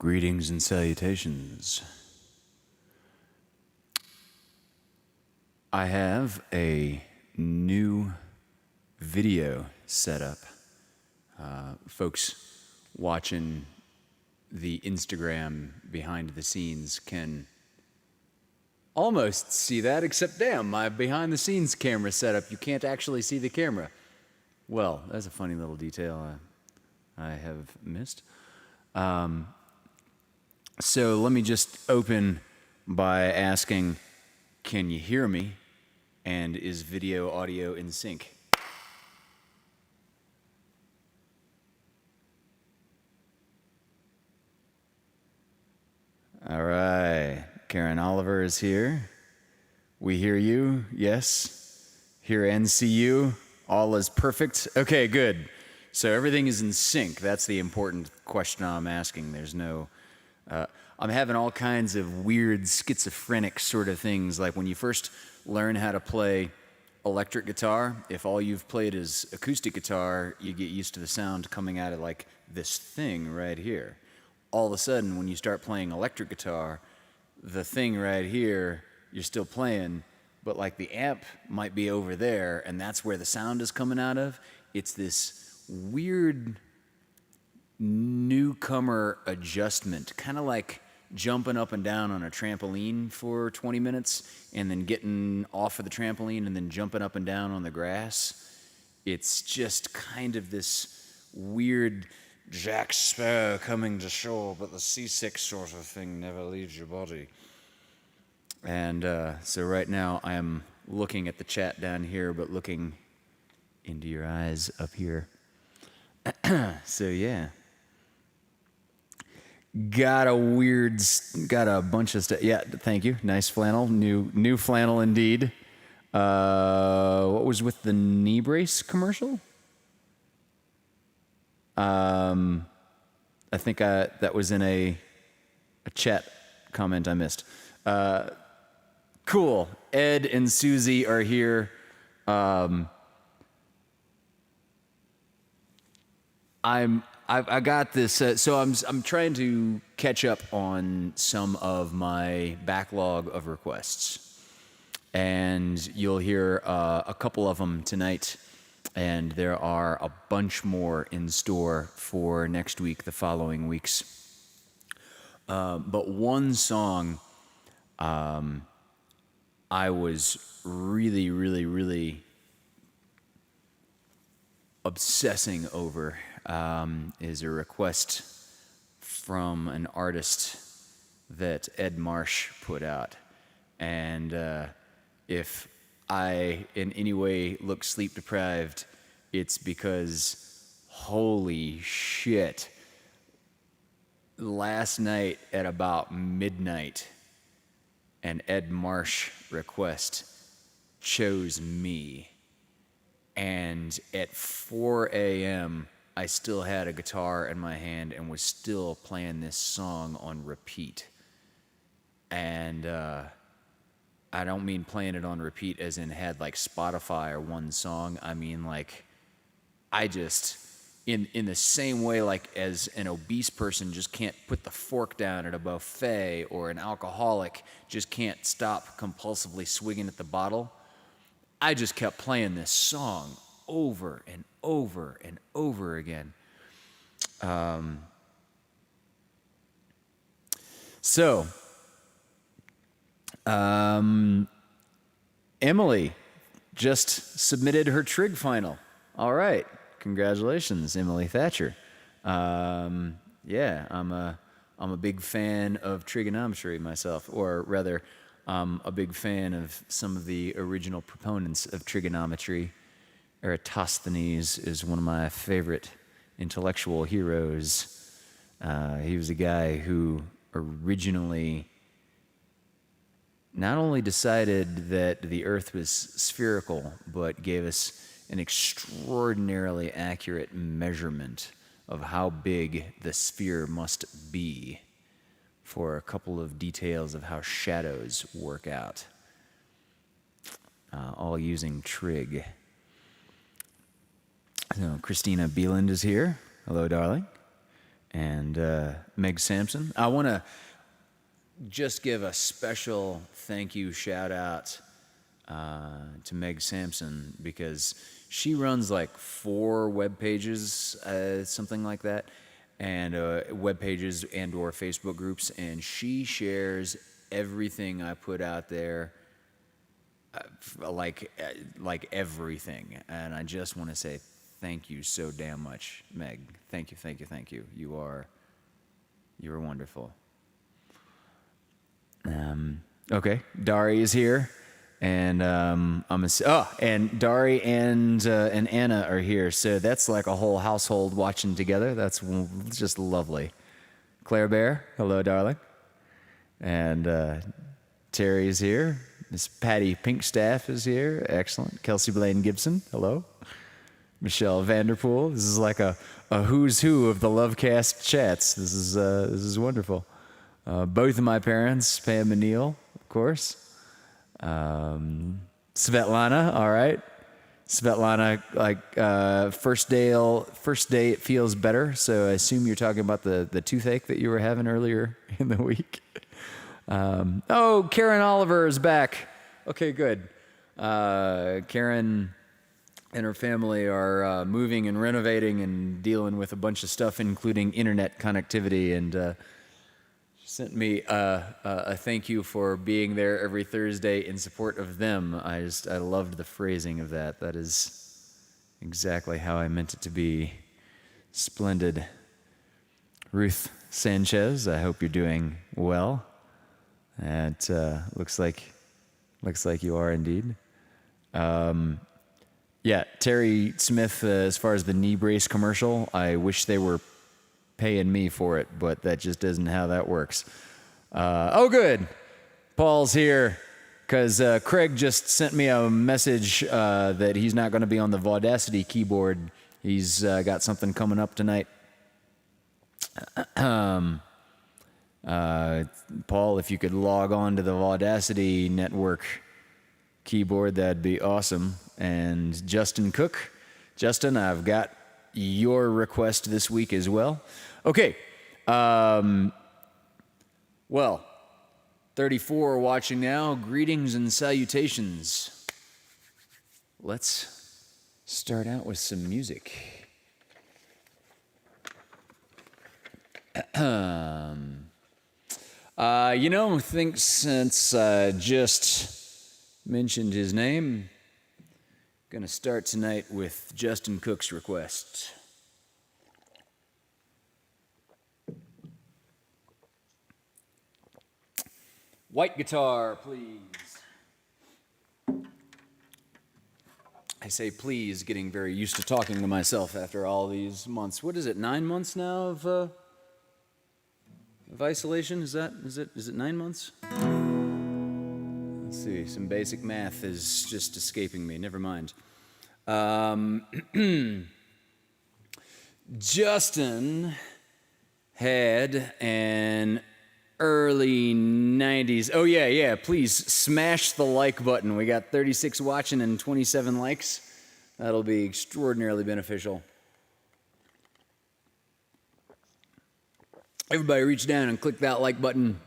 Greetings and salutations. I have a new video setup. Folks watching the Instagram behind the scenes can almost see that, except damn, my behind the scenes camera setup, you can't actually see the camera. Well, that's a funny little detail I have missed. So let me just open by asking, can you hear me? And is video audio in sync? All right, Karen Oliver is here. We hear you, yes. Hear and see you. All is perfect. Okay, good. So everything is in sync. That's the important question I'm asking. There's no... I'm having all kinds of weird schizophrenic sort of things, like when you first learn how to play electric guitar, if all you've played is acoustic guitar, you get used to the sound coming out of like this thing right here. All of a sudden, when you start playing electric guitar, the thing right here, you're still playing, but like the amp might be over there, and that's where the sound is coming out of. It's this weird newcomer adjustment, kind of like jumping up and down on a trampoline for 20 minutes and then getting off of the trampoline and then jumping up and down on the grass. It's just kind of this weird Jack Sparrow coming to shore, but the seasick sort of thing never leaves your body. And so right now I am looking at the chat down here, but looking into your eyes up here. So yeah. Got a bunch of stuff. Yeah, thank you. Nice flannel. New flannel indeed. What was with the knee brace commercial? I think that was in a chat comment I missed. Cool. Ed and Susie are here. I got this, so I'm trying to catch up on some of my backlog of requests, and you'll hear a couple of them tonight, and there are a bunch more in store for next week, the following weeks. But one song I was really obsessing over is a request from an artist that Ed Marsh put out. And if I in any way look sleep deprived, it's because holy shit, last night at about midnight, an Ed Marsh request chose me. And at 4 a.m., I still had a guitar in my hand and was still playing this song on repeat. And I don't mean playing it on repeat as in had like Spotify or one song. I mean like I just, in the same way like as an obese person just can't put the fork down at a buffet, or an alcoholic just can't stop compulsively swigging at the bottle, I just kept playing this song over and over and over again. Emily just submitted her trig final. All right, congratulations, Emily Thatcher. Yeah, I'm a big fan of trigonometry myself, or rather, a big fan of some of the original proponents of trigonometry. Eratosthenes is one of my favorite intellectual heroes. He was a guy who originally not only decided that the Earth was spherical, but gave us an extraordinarily accurate measurement of how big the sphere must be for a couple of details of how shadows work out, all using trig. So Christina Bieland is here. Hello, darling. and Meg Sampson. I want to just give a special thank you shout out to Meg Sampson because she runs like 4 web pages, something like that, and web pages and or Facebook groups, and she shares everything I put out there, like everything. And I just want to say thank you so damn much, Meg. Thank you, thank you, thank you. You are wonderful. Okay, Dari is here, and and Dari and Anna are here, so that's like a whole household watching together. That's just lovely. Claire Bear, hello, darling, and Terry is here. Miss Patty Pinkstaff is here, excellent. Kelsey Blaine Gibson, hello. Michelle Vanderpool. This is like a who's who of the LoveCAST chats. This is wonderful. Both of my parents, Pam and Neil, of course. Svetlana, all right. Svetlana, like first day it feels better. So I assume you're talking about the toothache that you were having earlier in the week. Karen Oliver is back. Okay, good. Karen and her family are moving and renovating and dealing with a bunch of stuff, including internet connectivity, and sent me a thank you for being there every Thursday in support of them. I loved the phrasing of that. That is exactly how I meant it to be. Splendid. Ruth Sanchez, I hope you're doing well. It looks like you are indeed. Yeah, Terry Smith, as far as the knee brace commercial, I wish they were paying me for it, but that just isn't how that works. Good. Paul's here because Craig just sent me a message that he's not going to be on the Vaudacity keyboard. He's got something coming up tonight. Paul, if you could log on to the Vaudacity network keyboard, that'd be awesome. And Justin Cook. Justin, I've got your request this week as well. Okay. 34 watching now. Greetings and salutations. Let's start out with some music. I think since I just mentioned his name, going to start tonight with Justin Cook's request. White guitar, please. I say please, getting very used to talking to myself after all these months. What is it, 9 months now of isolation? Is it 9 months? Let's see, some basic math is just escaping me. Never mind. Justin had an early 90s. Oh, yeah. Please smash the like button. We got 36 watching and 27 likes. That'll be extraordinarily beneficial. Everybody reach down and click that like button.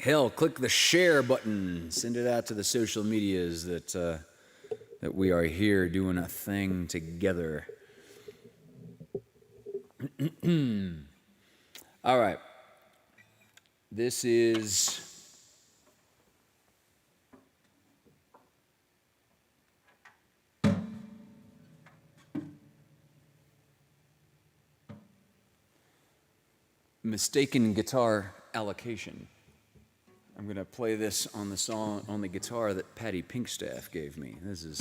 Hell, click the share button. Send it out to the social medias that we are here doing a thing together. All right. This is Mistaken Guitar Allocation. I'm going to play this on the guitar that Patty Pinkstaff gave me. This is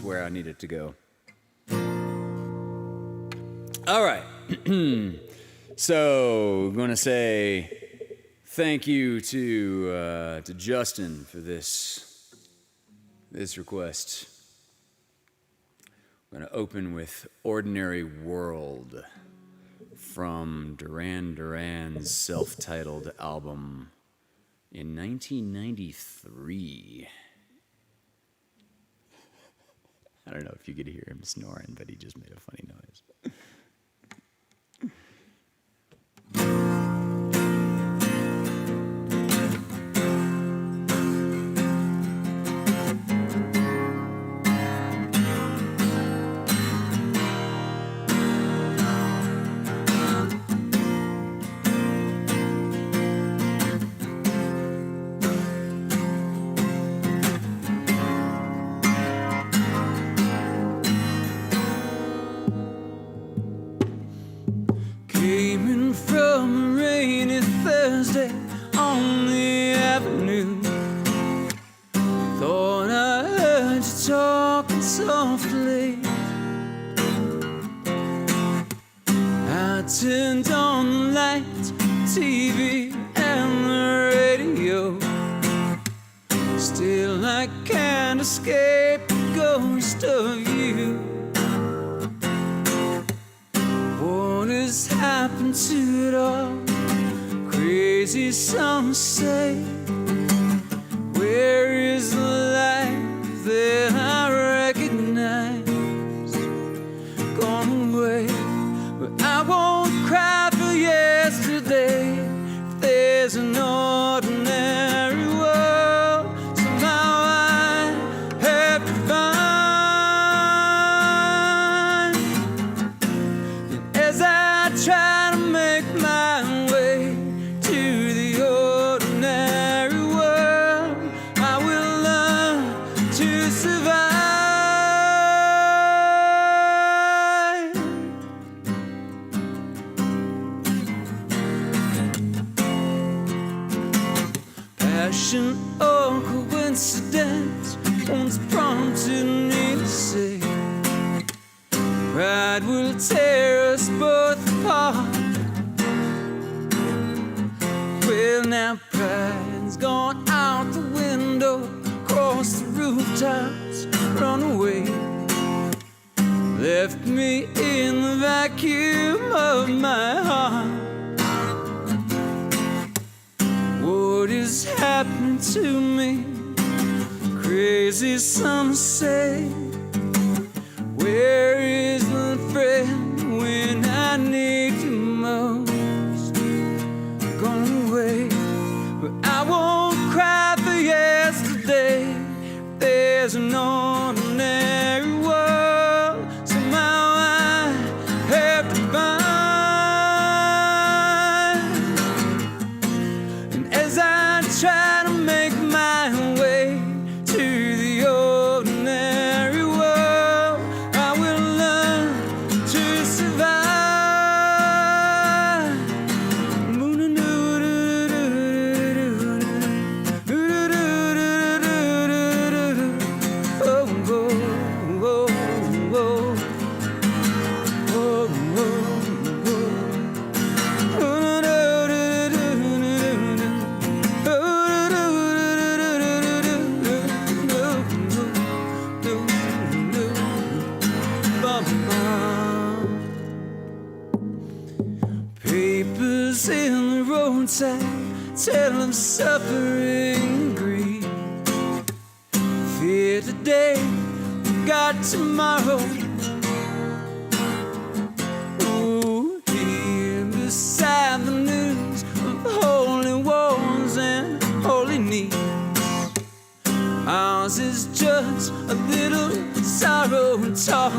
where I need it to go. All right. So, I'm going to say thank you to Justin for this request. I'm going to open with Ordinary World from Duran Duran's self-titled album in 1993. I don't know if you could hear him snoring, but he just made a funny noise. Came in from a rainy Thursday on the avenue. Thought I heard you talking softly. I turned on the light, TV and the radio. Still I can't escape the ghost of you. What has happened to it all? Crazy some say. Where is the life that I recognize? Gone away, but I won't cry for yesterday. If there's an ordinary world, somehow I have to find. As I try to make my way to the ordinary world, I will learn to survive. Passion or coincidence once prompted me to say, pride will tear us both apart. Well, now pride's gone out the window, across the rooftops, run away. Left me in the vacuum of my heart. What is happening to me? Crazy some say. Where is the friend when I need you most? Gone away, but I won't cry for yesterday. There's an ordinary world, somehow I have to find. And as I try to make my way to the ordinary world, I will learn to survive. Papers in the roadside tell of suffering and grief. Fear today, forgot tomorrow. Ooh, here beside the news of holy wars and holy needs, ours is just a little sorrow talk.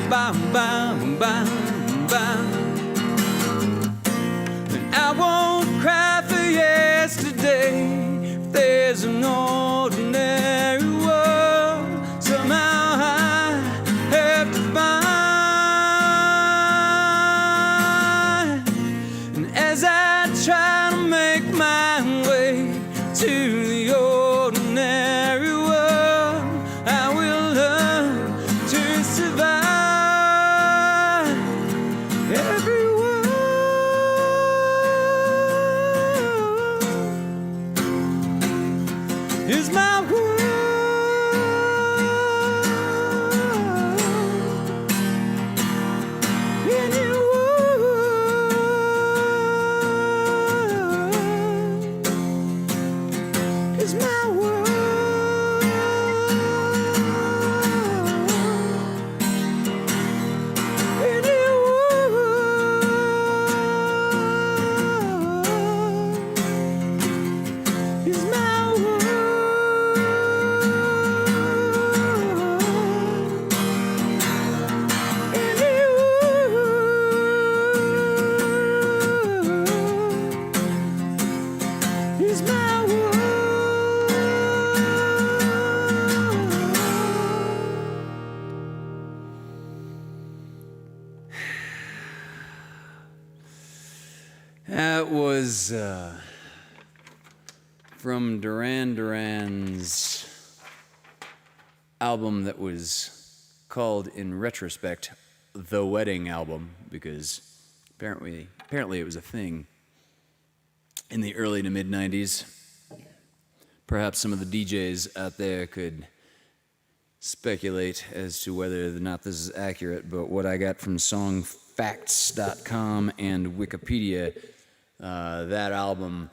Bam, bam, bam, bam. was from Duran Duran's album that was called, in retrospect, The Wedding Album, because apparently it was a thing in the early to mid 90s. Perhaps some of the DJs out there could speculate as to whether or not this is accurate, but what I got from songfacts.com and Wikipedia, that album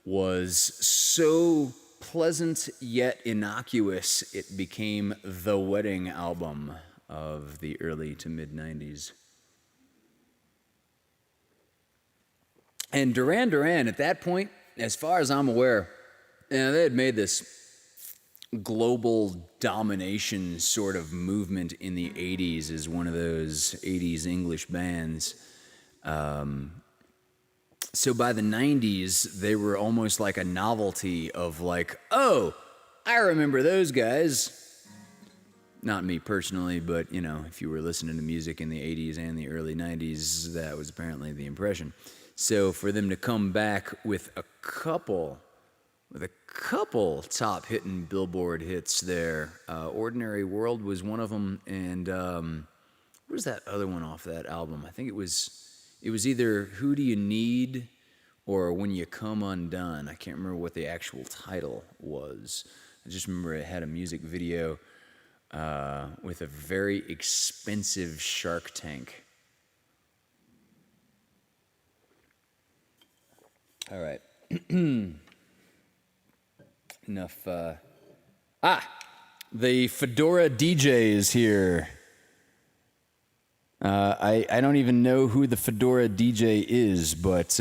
was so pleasant yet innocuous, it became the wedding album of the early to mid 90s. And Duran Duran, at that point, as far as I'm aware, they had made this global domination sort of movement in the 80s as one of those 80s English bands. So by the 90s, they were almost like a novelty of like, oh, I remember those guys. Not me personally, but, you know, if you were listening to music in the 80s and the early 90s, that was apparently the impression. So for them to come back with a couple top-hitting Billboard hits there, Ordinary World was one of them, and what was that other one off that album? I think it was either Who Do You Need or When You Come Undone. I can't remember what the actual title was. I just remember it had a music video with a very expensive shark tank. All right. Enough. The Fedora DJ is here. I don't even know who the Fedora DJ is, but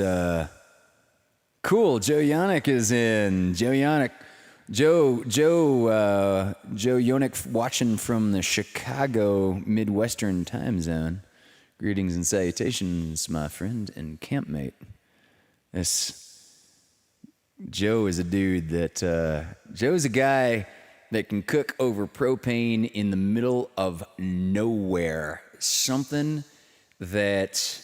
cool. Joe Yannick is in. Joe Yannick watching from the Chicago Midwestern time zone. Greetings and salutations, my friend and campmate. Joe is a dude that Joe's a guy that can cook over propane in the middle of nowhere. Something that,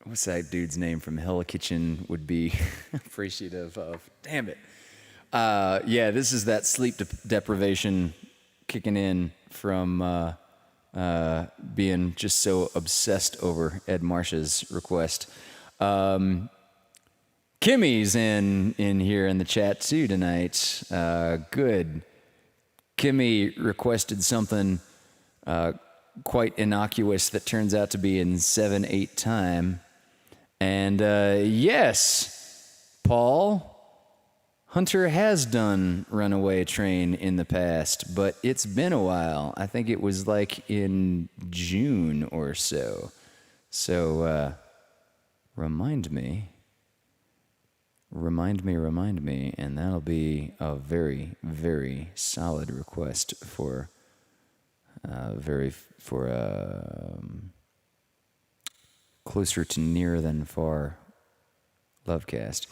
what's that dude's name from Hell Kitchen would be appreciative of. Damn it. Yeah, this is that sleep deprivation kicking in from being just so obsessed over Ed Marsh's request. Kimmy's in here in the chat too tonight. Good. Kimmy requested something quite innocuous that turns out to be in 7/8 time. And yes, Paul, Hunter has done Runaway Train in the past, but it's been a while. I think it was like in June or so. So remind me, and that'll be a very, very solid request for closer to near than far LoveCAST.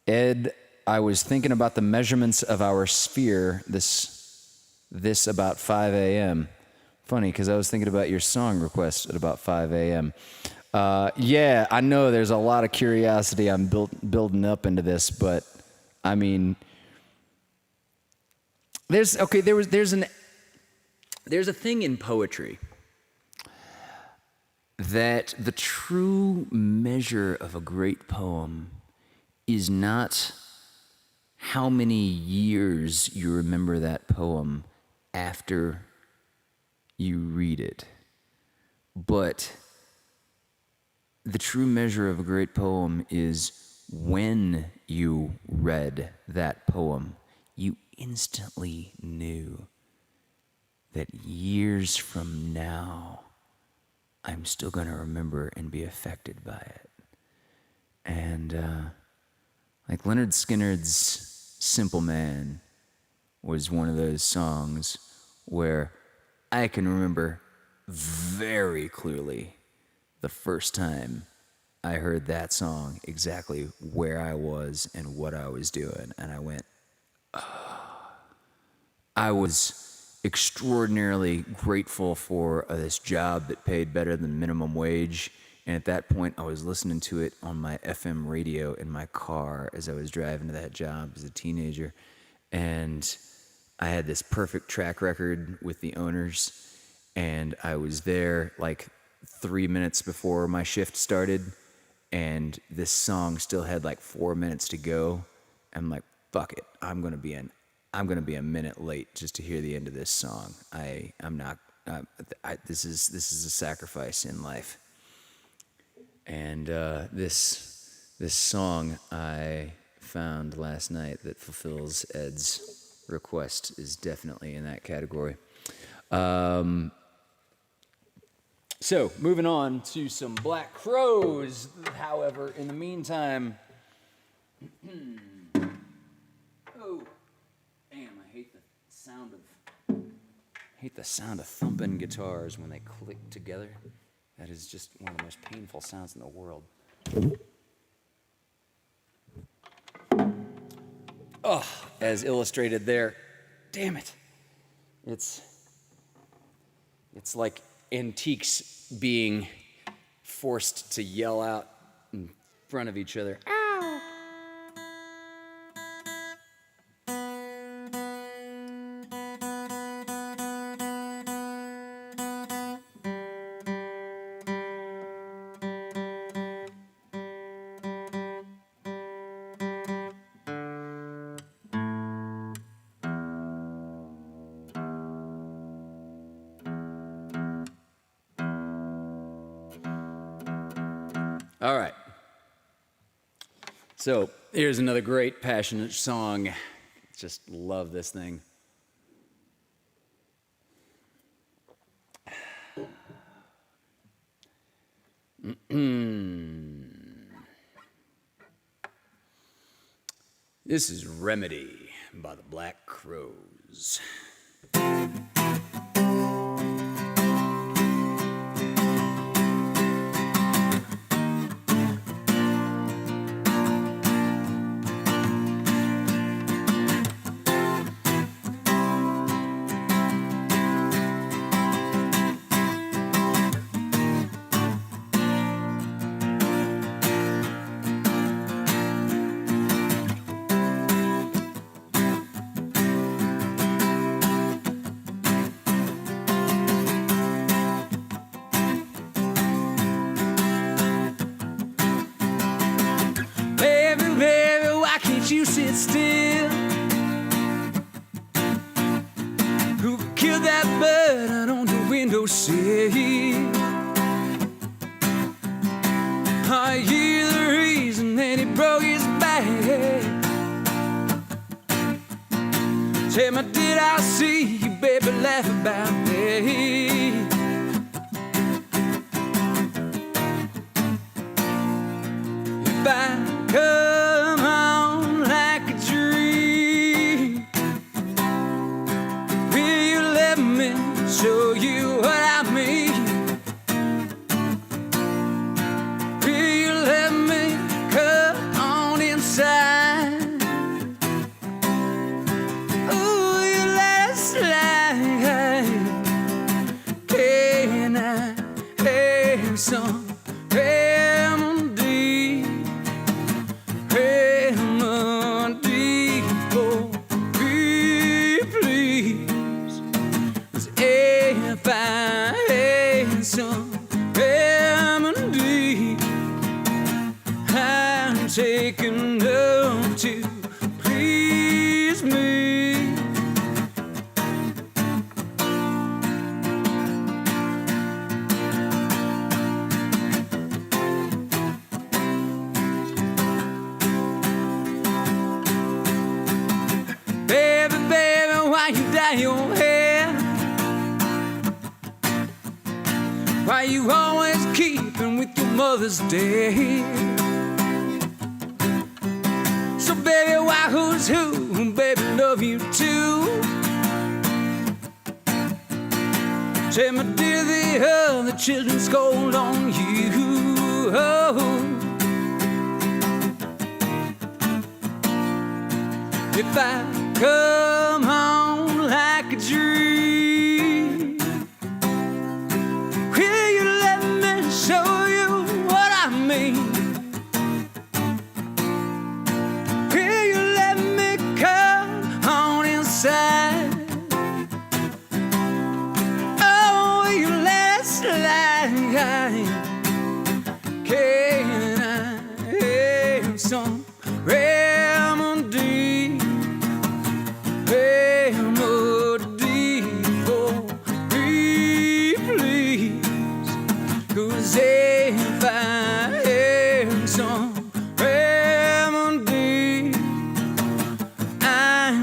Ed, I was thinking about the measurements of our sphere this about 5 a.m. Funny, because I was thinking about your song request at about 5 a.m. Yeah, I know there's a lot of curiosity I'm building up into this, but I mean, there's a thing in poetry that the true measure of a great poem is not how many years you remember that poem after you read it, but the true measure of a great poem is when you read that poem, you instantly knew that years from now, I'm still going to remember and be affected by it. And like Leonard Skinner's Simple Man was one of those songs where I can remember very clearly the first time I heard that song, exactly where I was and what I was doing. And I went, oh. I was extraordinarily grateful for this job that paid better than minimum wage And at that point, I was listening to it on my FM radio in my car as I was driving to that job as a teenager. And I had this perfect track record with the owners. And I was there like 3 minutes before my shift started. And this song still had like 4 minutes to go. I'm like, fuck it. I'm gonna be a minute late just to hear the end of this song. I'm not. This is a sacrifice in life. And this song I found last night that fulfills Ed's request is definitely in that category. So moving on to some Black Crowes. However, in the meantime, oh, damn! I hate the sound of thumping guitars when they click together. That is just one of the most painful sounds in the world. Oh, as illustrated there. Damn it. It's like antiques being forced to yell out in front of each other. Ow! All right. So here's another great passionate song. Just love this thing. This is Remedy by the Black Crowes. You sit still. Who killed that bird out on the windowsill? Are you the reason that he broke his back? Tell me, did I see you, baby, laugh about me? If I come on like a dream, will you let me show you what I mean? Will you let me come on inside? Oh, you let us slide. Can I have some remedy? Remedy for me, please. 'Cause if I had some remedy, I'm taking up to please me. Baby, baby, why you dye your hair? Why you always keeping with your mother's day? So baby, why who's who? Baby, love you too. Tell me, did the other children scold on you? Oh. If I come home like a dream, will you let me show you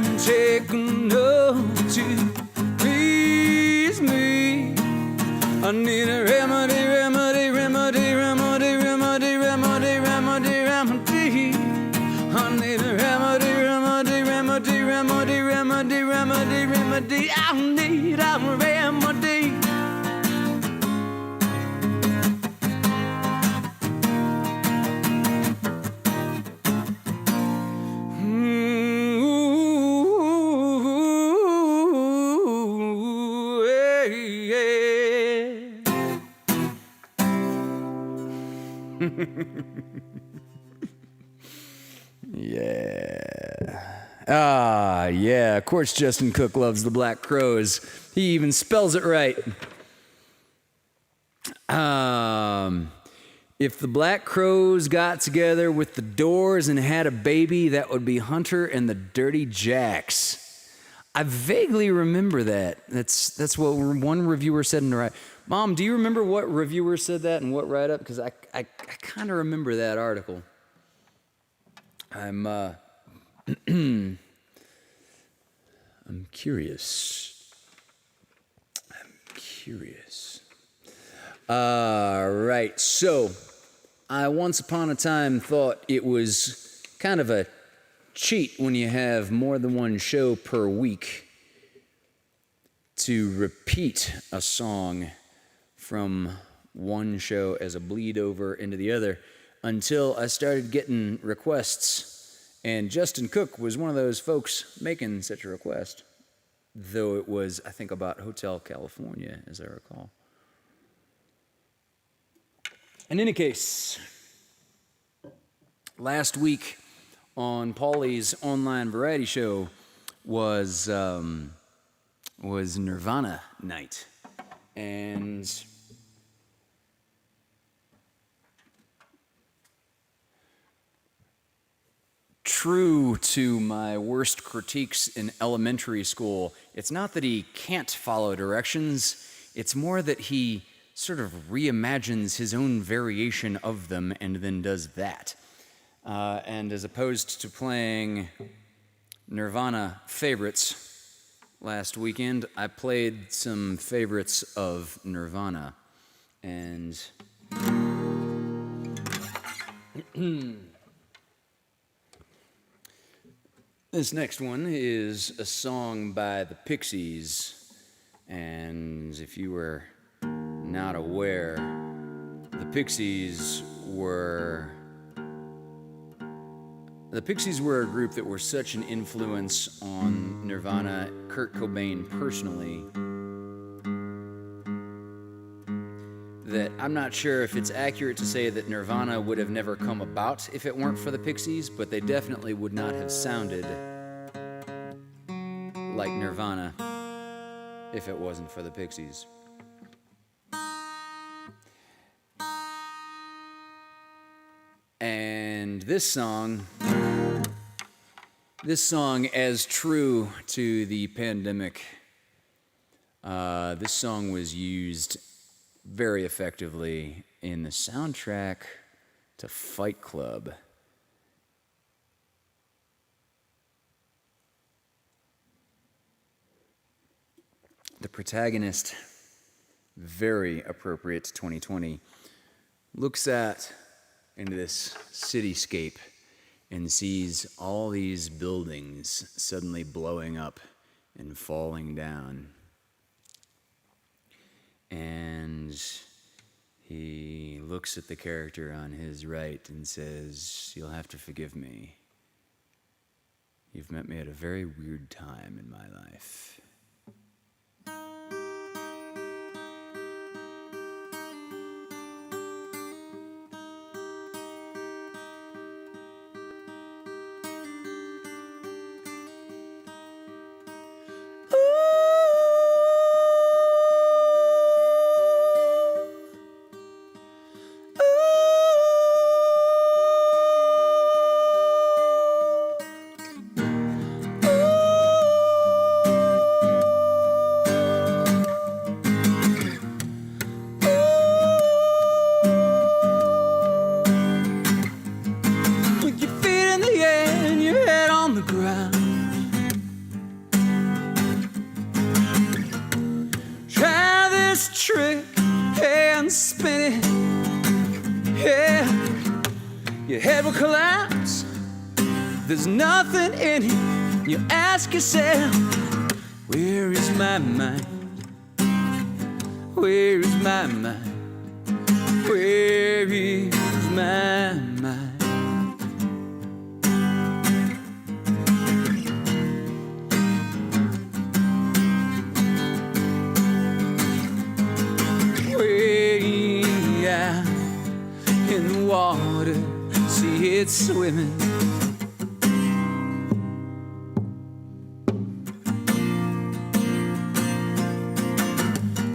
can't take enough to please me. I need a remedy, remedy, remedy, remedy, remedy, remedy, remedy, remedy. I need a remedy, remedy, remedy, remedy, remedy, remedy, remedy. I need a remedy. Yeah, of course Justin Cook loves the Black Crowes. He even spells it right. If the Black Crowes got together with the Doors and had a baby, that would be Hunter and the Dirty Jacks. I vaguely remember that. That's what one reviewer said in the write. Mom, do you remember what reviewer said that and what write-up? Because I kind of remember that article. I'm curious. Right, so I once upon a time thought it was kind of a cheat when you have more than one show per week to repeat a song from one show as a bleed over into the other until I started getting requests. And Justin Cook was one of those folks making such a request, though it was, I think, about Hotel California, as I recall. In any case, last week on Paulie's online variety show was Nirvana night, and true to my worst critiques in elementary school, it's not that he can't follow directions, it's more that he sort of reimagines his own variation of them and then does that. And as opposed to playing Nirvana favorites last weekend, I played some favorites of Nirvana. And this next one is a song by the Pixies. And if you were not aware, the Pixies were a group that were such an influence on Nirvana, Kurt Cobain personally, that I'm not sure if it's accurate to say that Nirvana would have never come about if it weren't for the Pixies, but they definitely would not have sounded like Nirvana if it wasn't for the Pixies. And this song, as true to the pandemic, this song was used very effectively in the soundtrack to Fight Club. The protagonist, very appropriate to 2020, looks into this cityscape and sees all these buildings suddenly blowing up and falling down. And he looks at the character on his right and says, "You'll have to forgive me. You've met me at a very weird time in my life." Your head will collapse. There's nothing in it. You ask yourself, where is my mind? Where is my mind? Where is my mind? Way out in the water, see it swimming.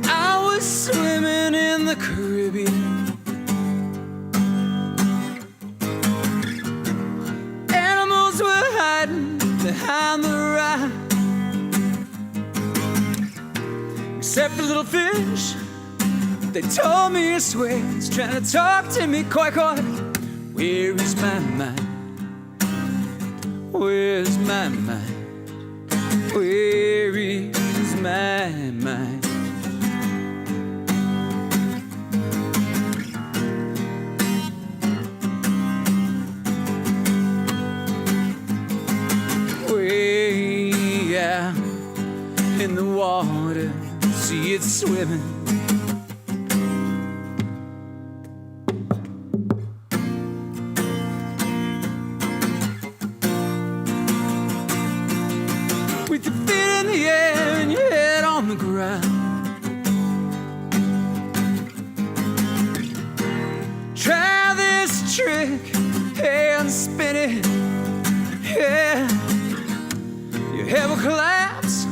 I was swimming in the Caribbean. Animals were hiding behind the rock, except the little fish. They told me it's swears, trying to talk to me, koi koi. Where is my mind? Where's my mind? Where is my mind? Way out in the water, see it swimming. With your feet in the air and your head on the ground. Try this trick and spin it. Yeah, your head will collapse.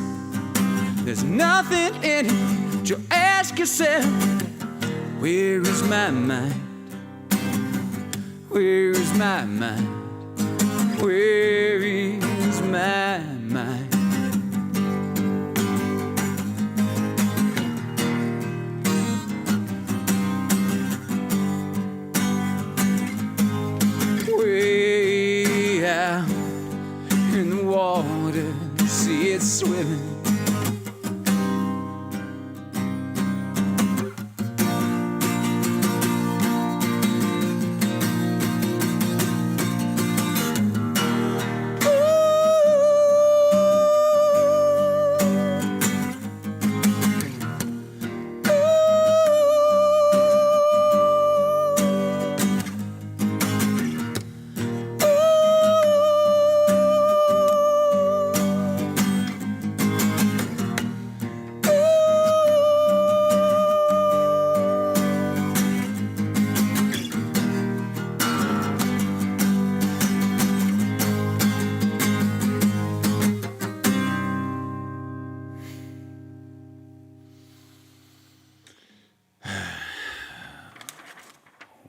There's nothing in it. You ask yourself, where is my mind? Where is my mind? Where is my mind? Way out in the water, see it swimming.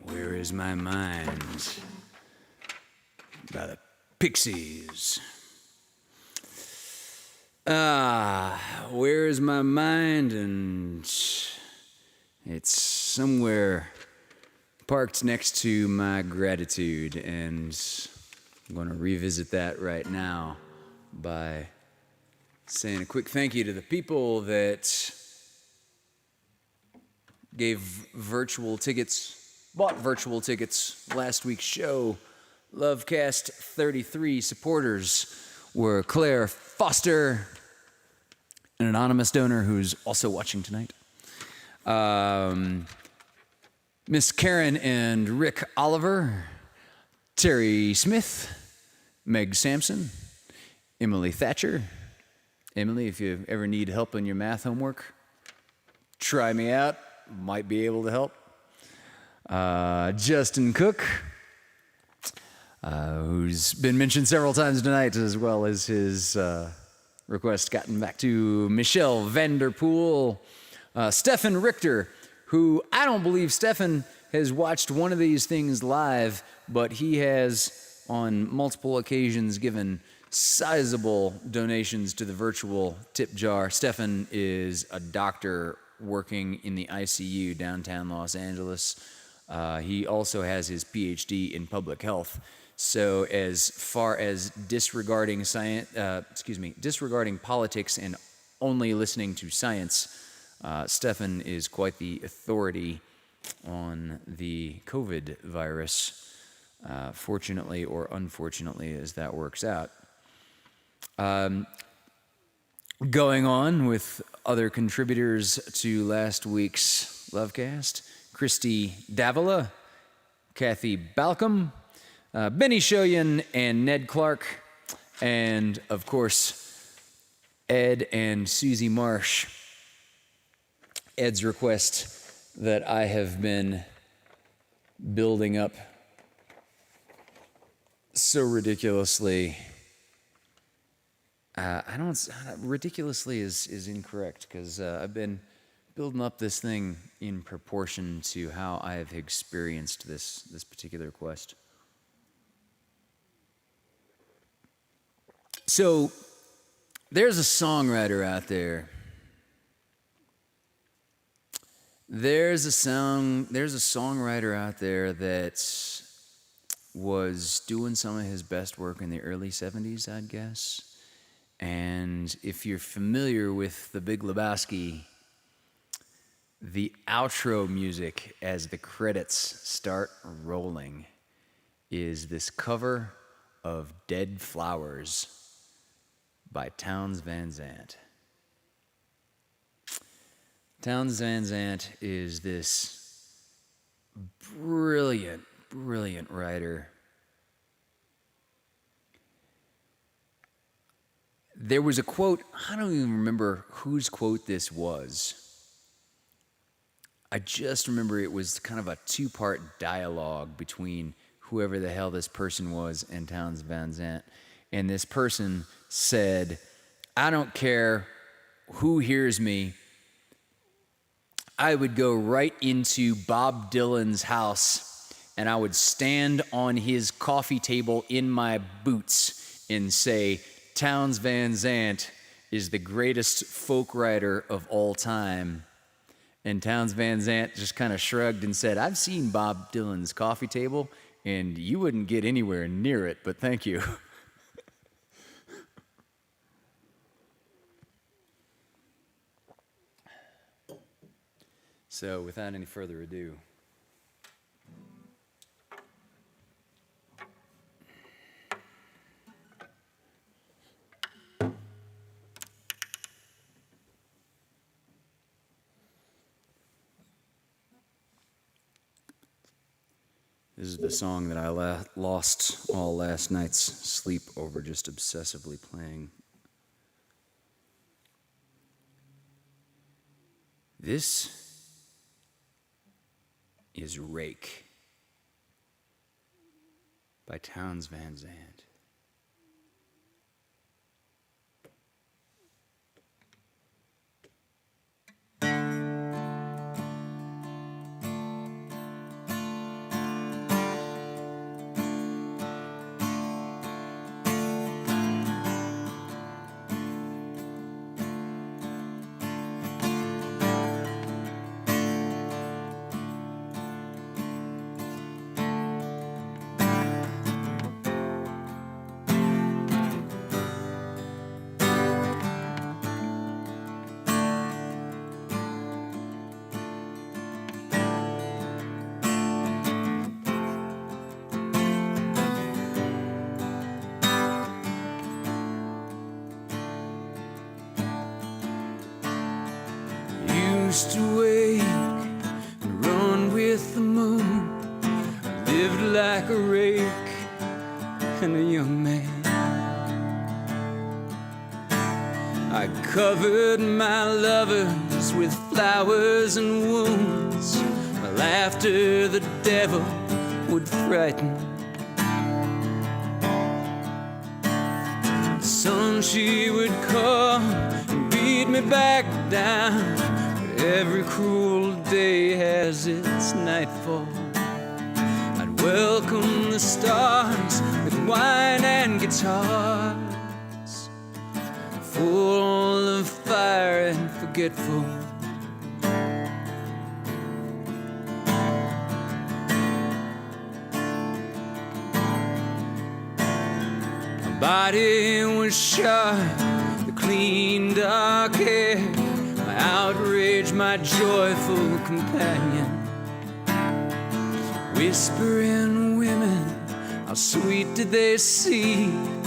Where is my mind? By the Pixies. Where is my mind? And it's somewhere parked next to my gratitude, and I'm going to revisit that right now by saying a quick thank you to the people that bought virtual tickets last week's show. LoveCAST 33 supporters were Claire Foster, an anonymous donor who's also watching tonight, Miss Karen and Rick Oliver, Terry Smith, Meg Sampson, Emily Thatcher. Emily, if you ever need help in your math homework, try me out. Might be able to help. Justin Cook, who's been mentioned several times tonight, as well as his request gotten back to Michelle Vanderpool, Stefan Richter, who I don't believe Stefan has watched one of these things live, but he has on multiple occasions given sizable donations to the virtual tip jar. Stefan is a doctor working in the ICU downtown Los Angeles. He also has his PhD in public health. So as far as disregarding politics and only listening to science, Stefan is quite the authority on the COVID virus. fortunately or unfortunately as that works out. Going on with other contributors to last week's LoveCast, Christy Davila, Kathy Balcom, Benny Shoyan, and Ned Clark, and of course, Ed and Susie Marsh. Ed's request that I have been building up so ridiculously. Ridiculously is incorrect, because I've been building up this thing in proportion to how I have experienced this particular quest. So there's a songwriter out there. There's a songwriter out there that was doing some of his best work in the early 70s, I'd guess. And if you're familiar with The Big Lebowski, the outro music as the credits start rolling is this cover of Dead Flowers by Townes Van Zandt. Townes Van Zandt is this brilliant writer. There was a quote, I don't even remember whose quote this was. I just remember it was kind of a two-part dialogue between whoever the hell this person was and Townes Van Zandt. And this person said, "I don't care who hears me. I would go right into Bob Dylan's house and I would stand on his coffee table in my boots and say, Townes Van Zandt is the greatest folk writer of all time." And Townes Van Zandt just kind of shrugged and said, "I've seen Bob Dylan's coffee table, and you wouldn't get anywhere near it, but thank you." So without any further ado, this is the song that I lost all last night's sleep over just obsessively playing. This is Rake by Townes Van Zandt. Used to wake and run with the moon. I lived like a rake and a young man. I covered my lovers with flowers and wounds. My laughter the devil would frighten. The sun she would come and beat me back down. Every cruel day has its nightfall. I'd welcome the stars with wine and guitars, full of fire and forgetful. My body was sharp, the clean dark hair, my outrage, my joyful companion. Whispering women How sweet did they seem,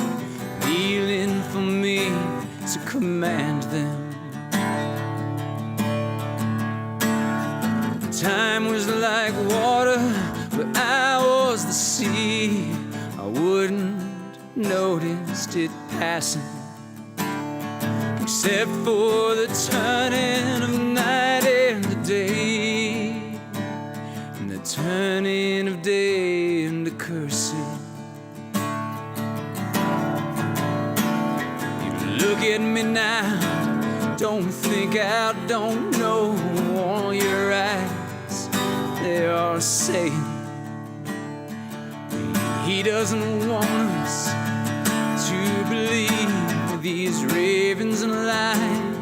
kneeling for me to command them. Time was like water, but I was the sea. I wouldn't noticed it passing, except for the turning of night into day, and the turning of day into cursing. You look at me now, don't think I don't know. All your eyes, they are saying he doesn't want us to believe these ravens and lies.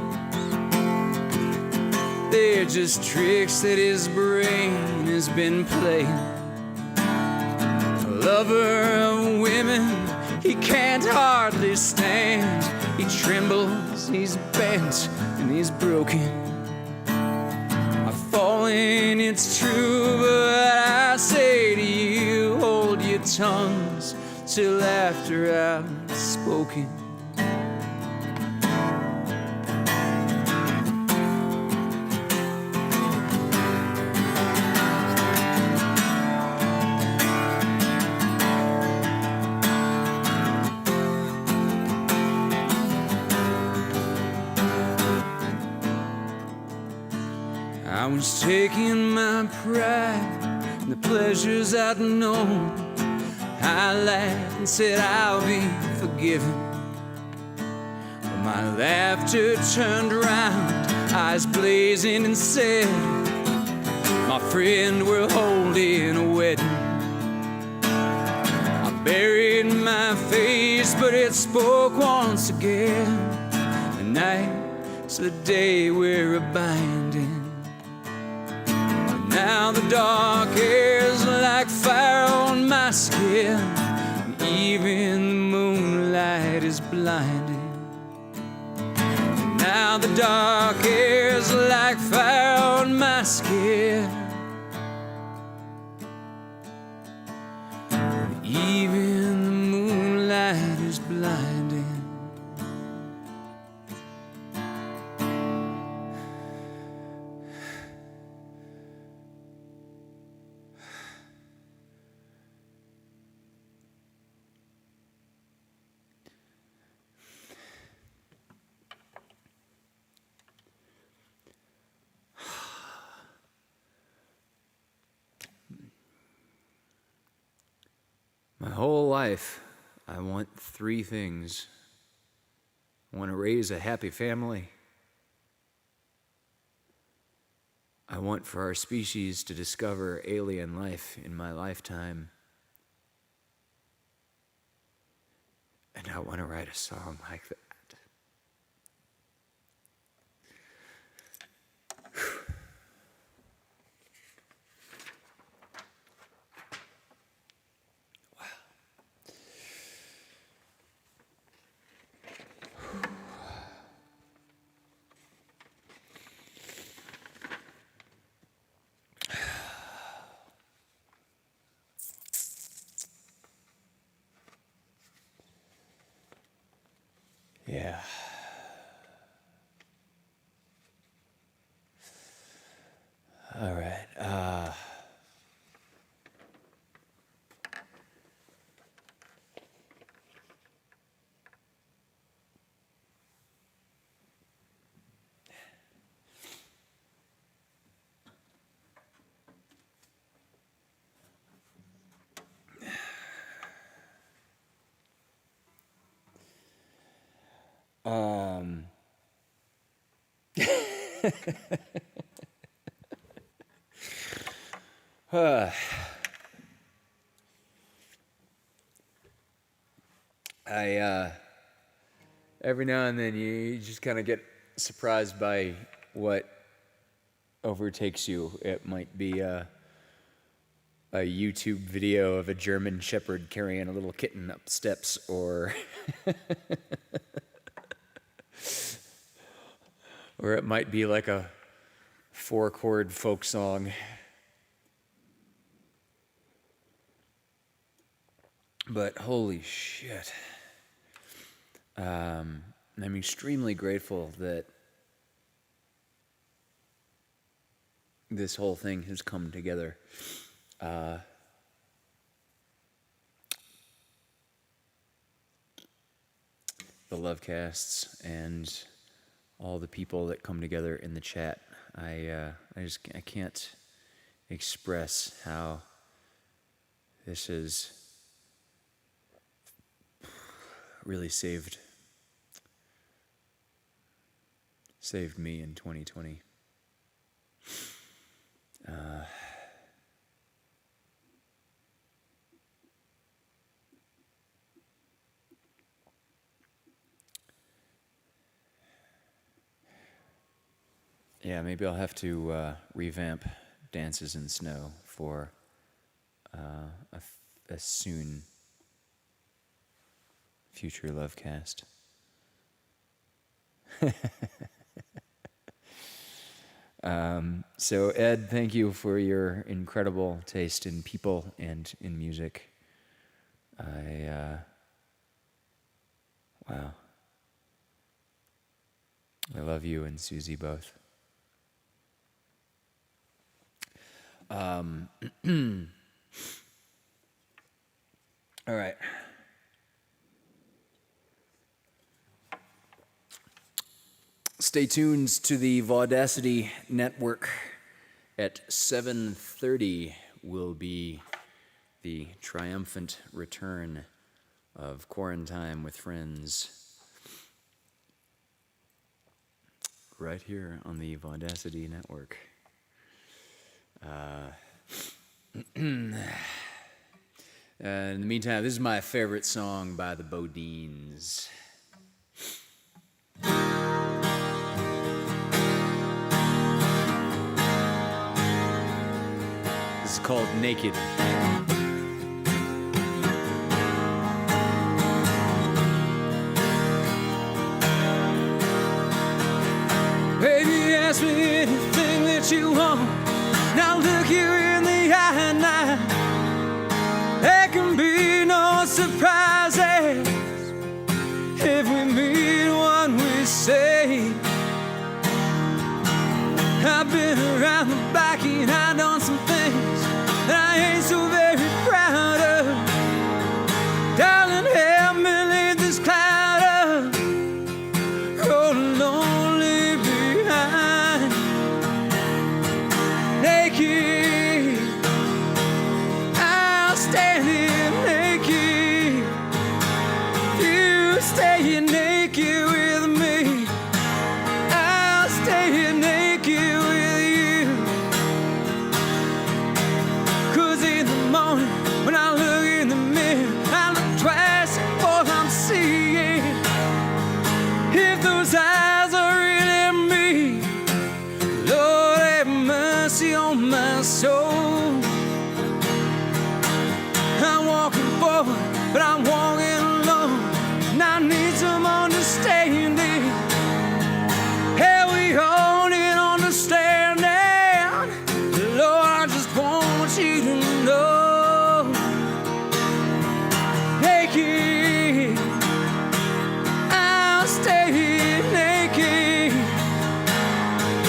They're just tricks that his brain has been playing. A lover of women he can't hardly stand. He trembles, he's bent, and he's broken. I've fallen, it's true, but I say to you, hold your tongues till after I've spoken. I was taking my pride in the pleasures I'd known. I laughed and said I'll be forgiven. But my laughter turned around, eyes blazing, and said, my friend, we're holding a wedding. I buried my face, but it spoke once again. The night's the day we're abiding. Now the dark air's like fire on my skin, and even the moonlight is blinding. Now the dark air's like fire on my skin, and even the moonlight is blinding. My whole life, I want three things. I want to raise a happy family. I want for our species to discover alien life in my lifetime. And I want to write a song like that. Yeah. All right. Every now and then you just kind of get surprised by what overtakes you. It might be a YouTube video of a German shepherd carrying a little kitten up steps, or or it might be like a 4-chord folk song. But holy shit. I'm extremely grateful that this whole thing has come together. The LoveCasts and all the people that come together in the chat. I can't express how this has really saved me in 2020. Yeah, maybe I'll have to revamp Dances in Snow for a soon future LoveCast. So Ed, thank you for your incredible taste in people and in music. Wow. I love you and Susie both. All right. Stay tuned to the Vaudacity Network. At 7:30 will be the triumphant return of Quarantine with Friends. Right here on the Vaudacity Network. In the meantime, this is my favorite song by the Bodines. This is called Naked. Baby, ask me anything that you want. Now look you in the eye now. There can be no surprises if we mean what we say. I've been around the block and I've done some things that I ain't so very proud of. Darling, help me leave this cloud up, rolling lonely behind. Naked, I'll stand here naked. You stay here naked with me. I'll stay here naked with you. 'Cause in the morning when I look in the mirror, I look twice before I'm seeing if those eyes are really me. Lord, have mercy on my soul. I'm walking forward, but I'm walking alone, and I need some understanding. Hey, we all need understanding. Lord, I just want you to know. Naked, I'll stay here naked.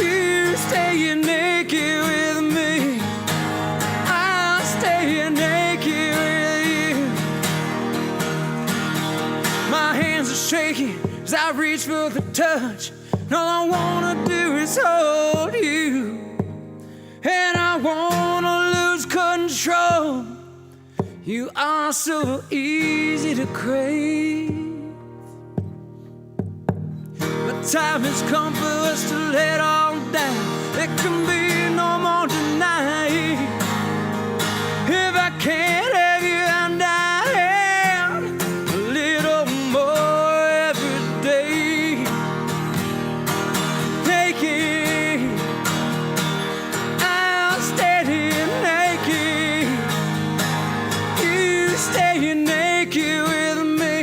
You stay here naked with me. I'll stay here naked with you. My hands are shaking as I reach for the touch. And all I wanna do is hold you. And I wanna lose control. You are so easy to crave. But time has come for us to let all down. There can be no more denying. If I can't have you, I'm dying a little more every day. Naked, I'll stay here naked. You stay here naked with me.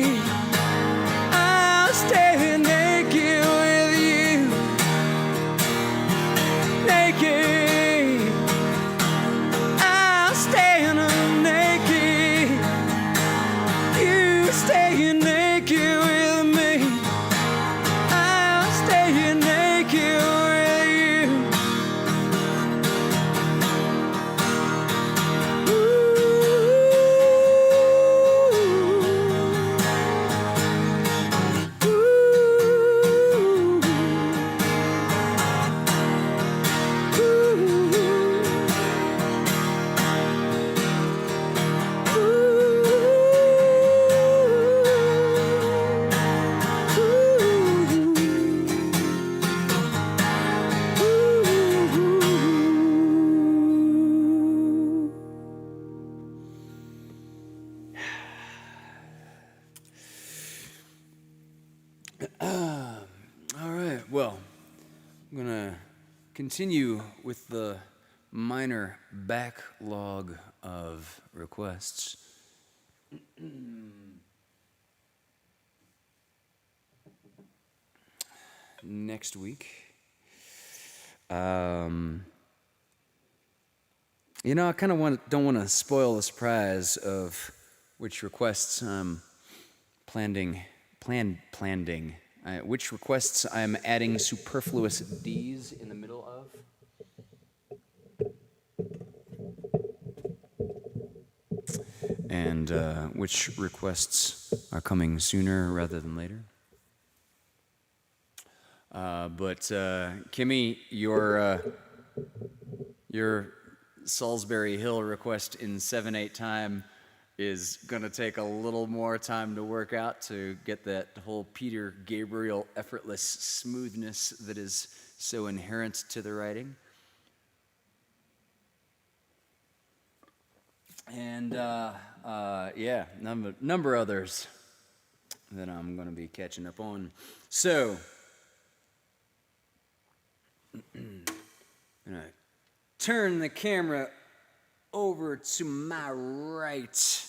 I'll stay here naked with you. Naked, Well, I'm gonna continue with the minor backlog of requests. Next week. You know, I kind of don't want to spoil the surprise of which requests I'm planning. Which requests I'm adding superfluous D's in the middle of. And which requests are coming sooner rather than later. But Kimmy, your Salisbury Hill request in 7/8 time is going to take a little more time to work out to get that whole Peter Gabriel effortless smoothness that is so inherent to the writing. And yeah, number others that I'm going to be catching up on. So, I'm going to turn the camera over to my right.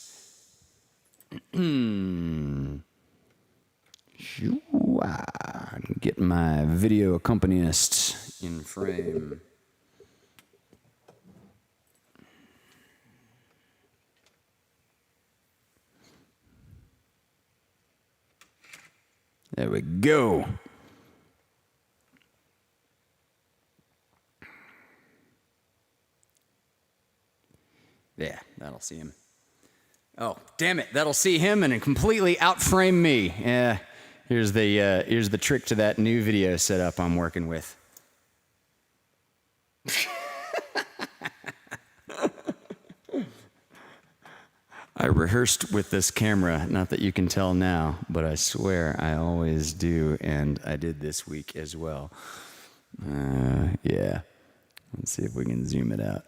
Get my video accompanist in frame. There we go. Yeah, that'll see him. Oh, damn it, that'll see him and completely outframe me. Yeah, here's the trick to that new video setup I'm working with. I rehearsed with this camera, not that you can tell now, but I swear I always do, and I did this week as well. Yeah, let's see if we can zoom it out.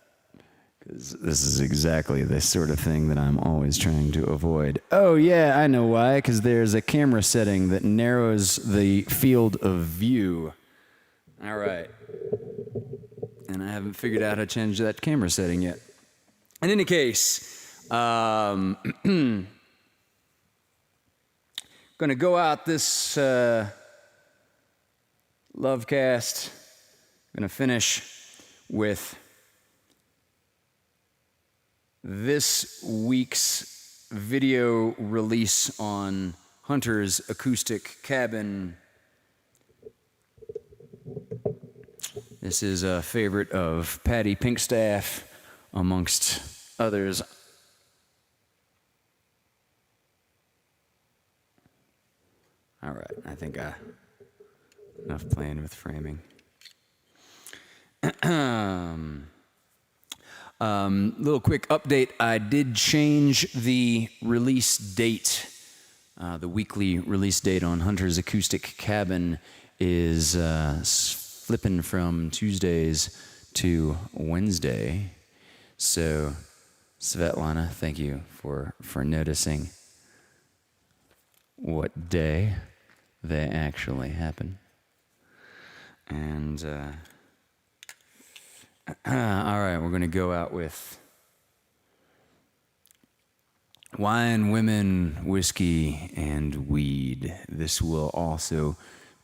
Because this is exactly the sort of thing that I'm always trying to avoid. Oh, yeah, I know why. Because there's a camera setting that narrows the field of view. All right. And I haven't figured out how to change that camera setting yet. In any case, going to go out this LoveCAST. Going to finish with this week's video release on Hunter's Acoustic Cabin. This is a favorite of Patty Pinkstaff, amongst others. All right, I think enough playing with framing. Little quick update. I did change the release date. The weekly release date on Hunter's Acoustic Cabin is flipping from Tuesdays to Wednesday. So, Svetlana, thank you for noticing what day they actually happen. And all right, we're going to go out with wine, women, whiskey, and weed. This will also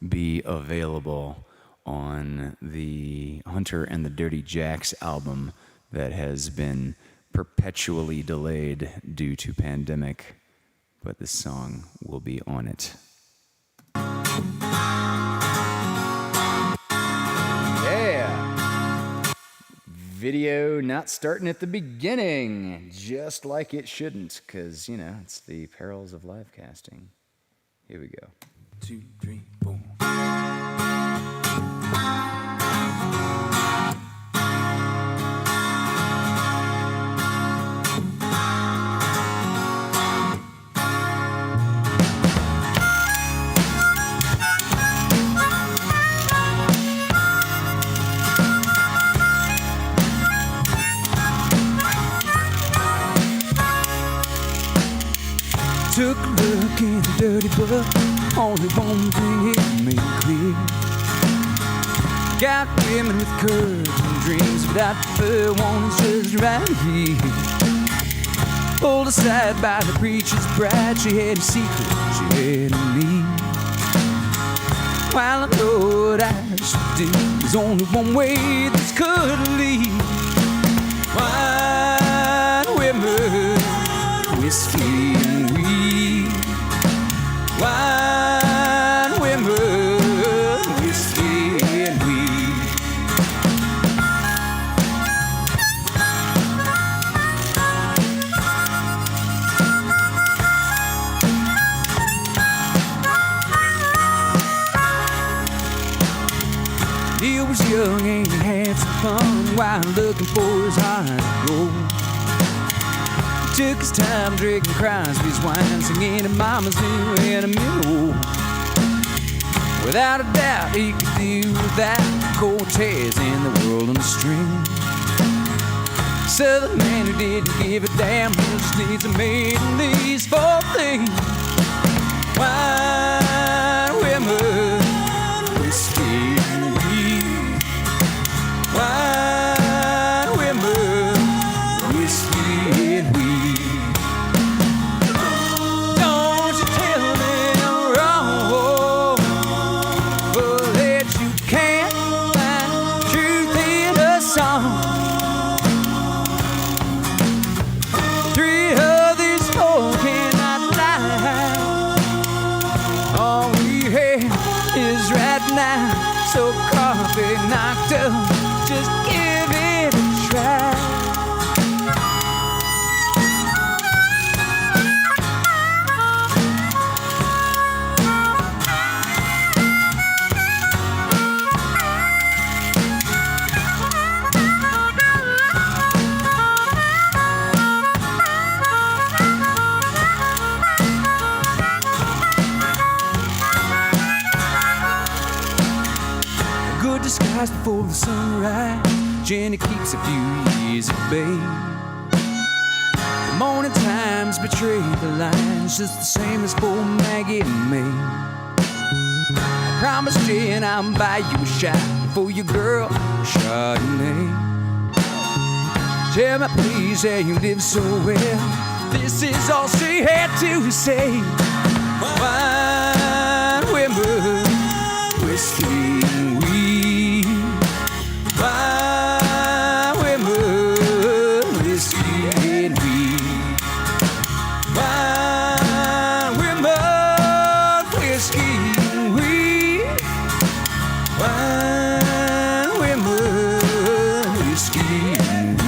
be available on the Hunter and the Dirty Jacks album that has been perpetually delayed due to pandemic, but this song will be on it. Video not starting at the beginning, just like it shouldn't, because, you know, it's the perils of live casting. Here we go. 2, 3, 4. Took a look in the dirty book. Only one thing it made clear. Got women with curves and dreams, but I prefer one who's just right here. Pulled aside by the preacher's bride, she had a secret, she had a need. While I know what I should do, there's only one way this could lead. Wine, women, whiskey and weed. Wine, women, whiskey and weed. He was young and he had some fun while looking for his heart of gold. Took his time drinking Crosby's wine, singing in Mama's new enemy. Without a doubt, he could do without Cortez and the world on a string. Southern man who didn't give a damn, he just needs a maid in these four things. Wine, women, whiskey and weed. Wine, women, whiskey and weed. So coffee knocked up, just give it a try. Disguised before the sunrise, Jenny keeps a few years at bay. The morning times betray the lines, just the same as for Maggie and me. I promise Jen I'll buy you a shot for your girl, Chardonnay. Tell me please how you live so well, this is all she had to say. Wine, women, whiskey and weed. Wine, women, whiskey and weed. Wine, women, whiskey and weed. Wine, women, whiskey and weed.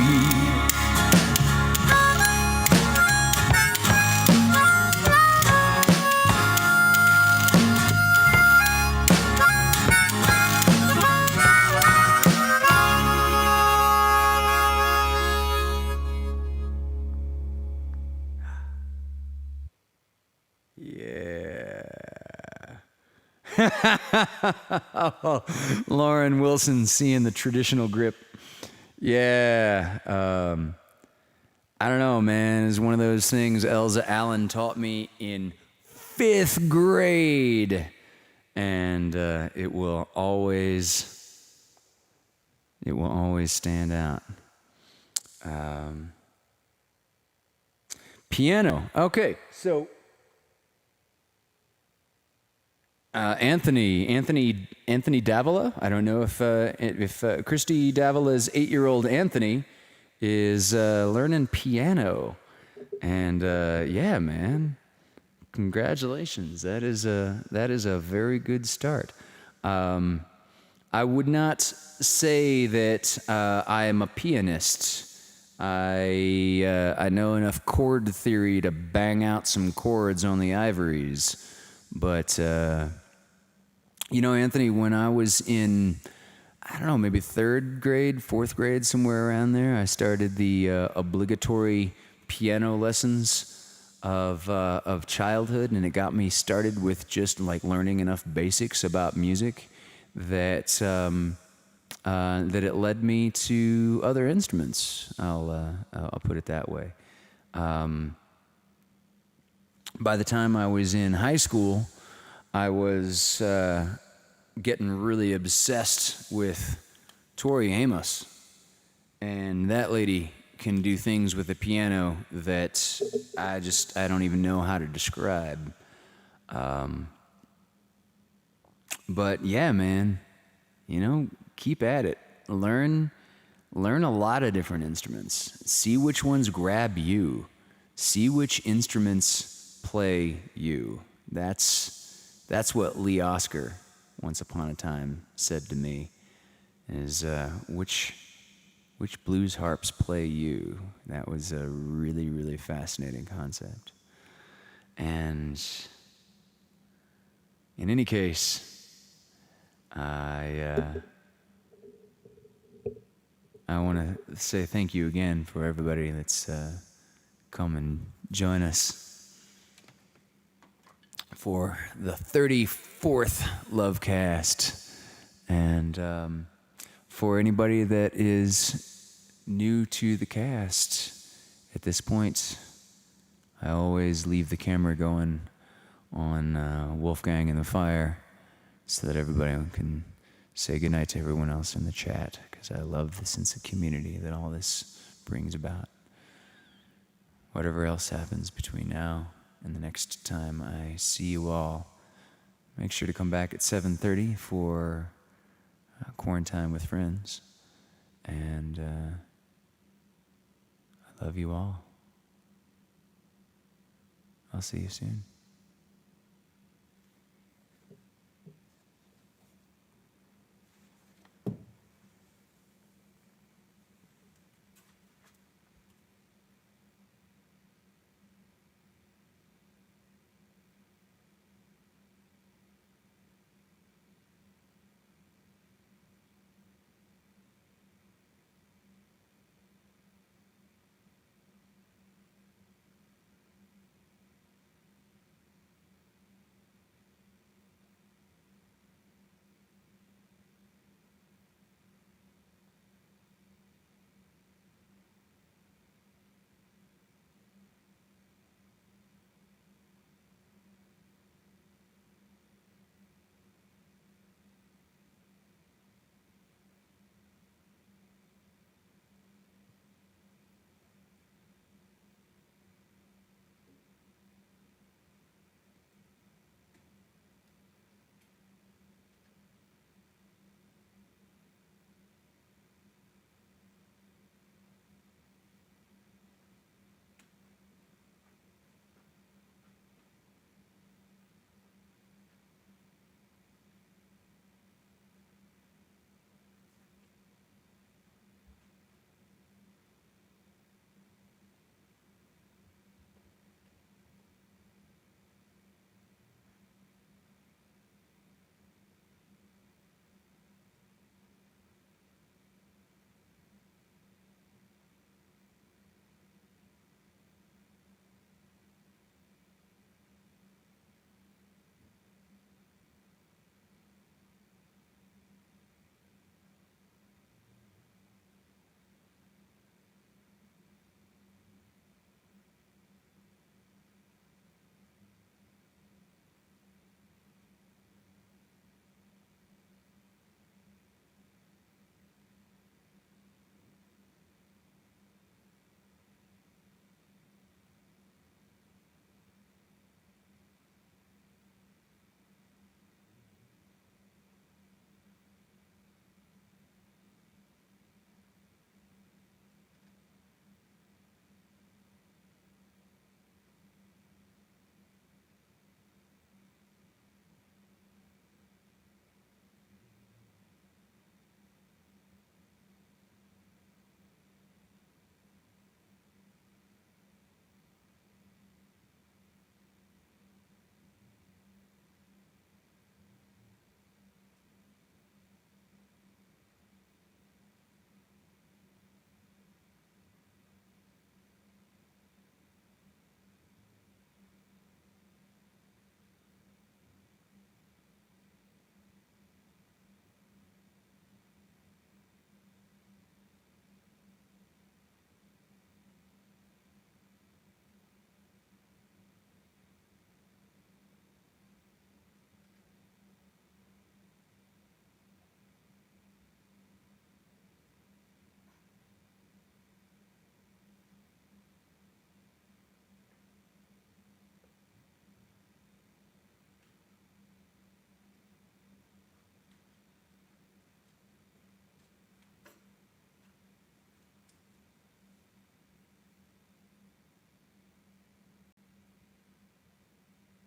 Lauren Wilson seeing the traditional grip. Yeah. I don't know, man. It's one of those things Elza Allen taught me in 5th grade. And it will always stand out. Piano. Okay, so Anthony Davila. I don't know if Christy Davila's 8-year-old Anthony is learning piano, and yeah, man, congratulations. That is a very good start. I would not say that I am a pianist. I know enough chord theory to bang out some chords on the ivories, but Anthony, when I was in, I don't know, maybe 3rd grade, 4th grade, somewhere around there, I started the obligatory piano lessons of childhood, and it got me started with just like learning enough basics about music that it led me to other instruments. I'll put it that way. By the time I was in high school, I was getting really obsessed with Tori Amos. And that lady can do things with the piano that I don't even know how to describe. But yeah, man, keep at it. Learn a lot of different instruments. See which ones grab you. See which instruments play you. That's what Lee Oscar, once upon a time, said to me, is which blues harps play you. That was a really, really fascinating concept. And in any case, I want to say thank you again for everybody that's come and join us for the 34th LoveCAST. And for anybody that is new to the cast at this point, I always leave the camera going on Wolfgang in the Fire so that everybody can say goodnight to everyone else in the chat, because I love the sense of community that all this brings about. Whatever else happens between now and the next time I see you all, make sure to come back at 7:30 for Quarantine with Friends. And I love you all. I'll see you soon.